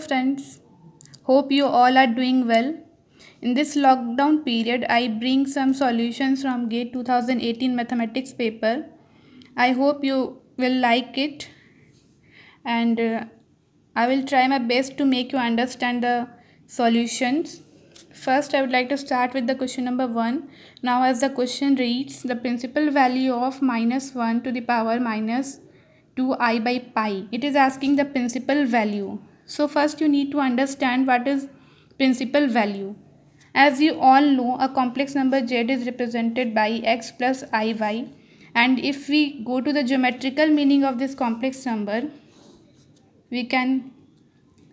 Friends, hope you all are doing well. In this lockdown period, I bring some solutions from GATE 2018 mathematics paper. I hope you will like it, and I will try my best to make you understand the solutions. First, I would like to start with the question number 1. Now, as the question reads, the principal value of minus 1 to the power minus 2I by pi. It is asking the principal value. So, first you need to understand what is principal value. As you all know, a complex number z is represented by x plus iy, and if we go to the geometrical meaning of this complex number, we can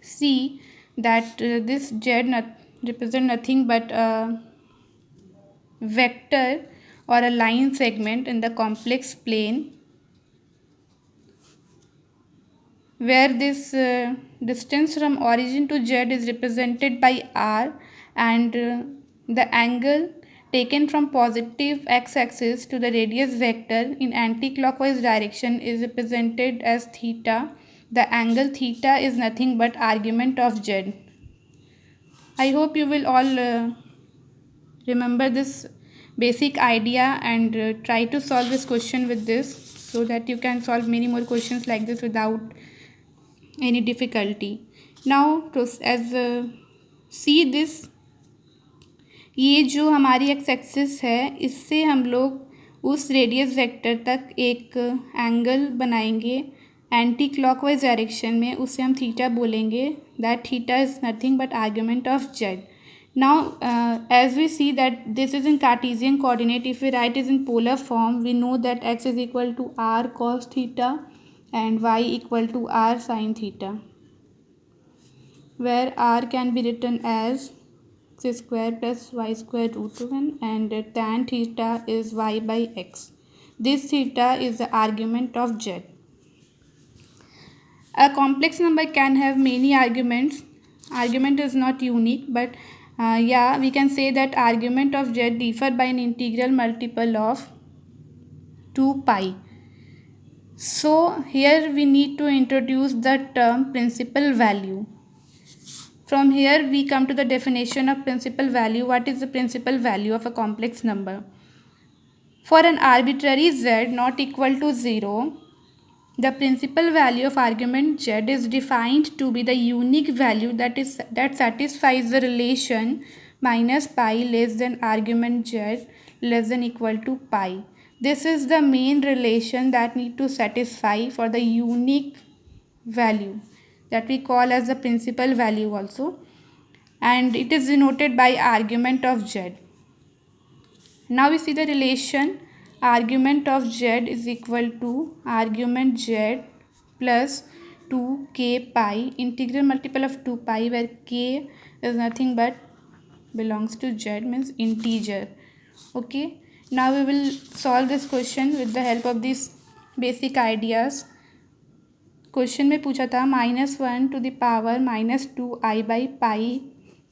see that this z represent nothing but a vector or a line segment in the complex plane, where this distance from origin to z is represented by r, and the angle taken from positive x-axis to the radius vector in anti-clockwise direction is represented as theta. The angle theta is nothing but argument of z. I hope you will all remember this basic idea and try to solve this question with this, so that you can solve many more questions like this without any difficulty. Now as see this, ये जो हमारी x axis है, इससे हम लोग उस radius vector तक एक एंगल बनाएंगे एंटी क्लॉकवाइज डायरेक्शन में, उसे हम थीटा बोलेंगे. That theta is nothing but argument of Z. Now, as we see that this is in Cartesian coordinate, if we write it in polar form, we know that x is equal to r cos theta and y equal to r sin theta, where r can be written as x square plus y square root 1, and tan theta is y by x. This theta is the argument of z. A complex number can have many arguments. Argument is not unique, but yeah, we can say that argument of z differ by an integral multiple of 2 pi. So here we need to introduce the term principal value. From here we come to the definition of principal value. What is the principal value of a complex number? For an arbitrary z not equal to 0, the principal value of argument z is defined to be the unique value that satisfies the relation minus pi less than argument z less than equal to pi. This is the main relation that need to satisfy for the unique value, that we call as the principal value also, and it is denoted by argument of z. Now we see the relation argument of z is equal to argument z plus 2k pi, integral multiple of 2 pi, where k is nothing but belongs to z, means integer. Okay, now we will solve this question with the help of these basic ideas. Question में पूछा था -1 to the power -2i by pi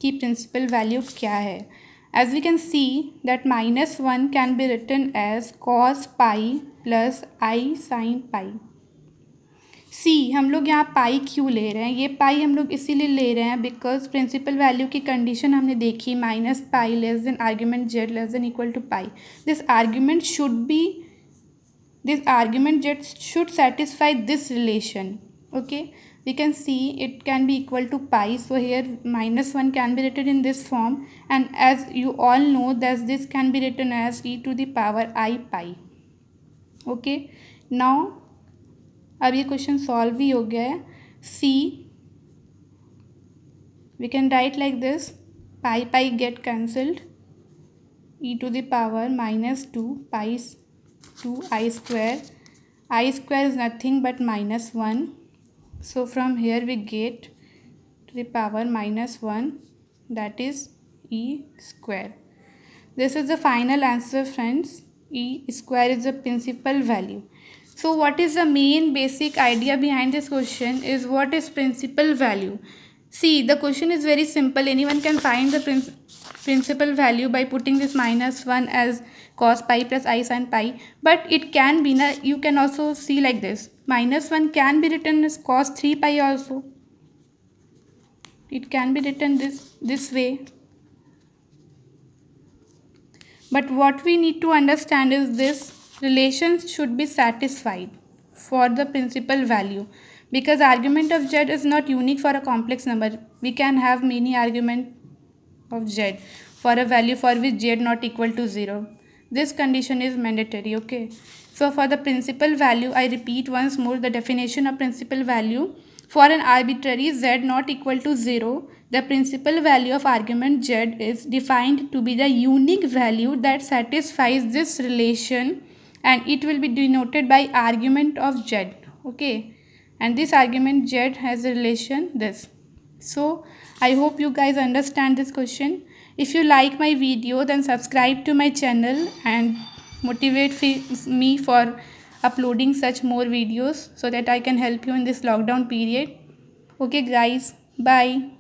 की principal value क्या है. As we can see that -1 can be written as cos pi plus I sin pi. हम लोग यहाँ पाई क्यों ले रहे हैं? ये पाई हम लोग इसीलिए ले रहे हैं बिकॉज प्रिंसिपल वैल्यू की कंडीशन हमने देखी, minus pi less than argument Z less than equal to pi. This argument z should satisfy this relation. Okay, we can see it can be equal to pi, so here -1 can be written in this form, and as you all know that this can be written as e to the power I pi. Okay, now अब ये question solve भी हो गया है. सी we can write like this, pi get cancelled, e to the power -2 pi 2i square. I square is nothing but -1, so from here we get to the power -1, that is e square. This is the final answer, friends. E square is the principal value. So what is the main basic idea behind this question is what is principal value. See, the question is very simple. Anyone can find the principal value by putting this -1 as cos pi plus I sin pi, but it can be, you can also see like this, -1 can be written as cos 3 pi also. It can be written this way. But what we need to understand is this relation should be satisfied for the principal value, because argument of z is not unique for a complex number. We can have many argument of z for a value for which z not equal to 0. This condition is mandatory. Okay. So for the principal value, I repeat once more the definition of principal value. For an arbitrary z not equal to 0, the principal value of argument z is defined to be the unique value that satisfies this relation, and it will be denoted by argument of z. Okay. And this argument z has a relation this. So I hope you guys understand this question. If you like my video, then subscribe to my channel and motivate me for uploading such more videos so that I can help you in this lockdown period. Okay guys, bye.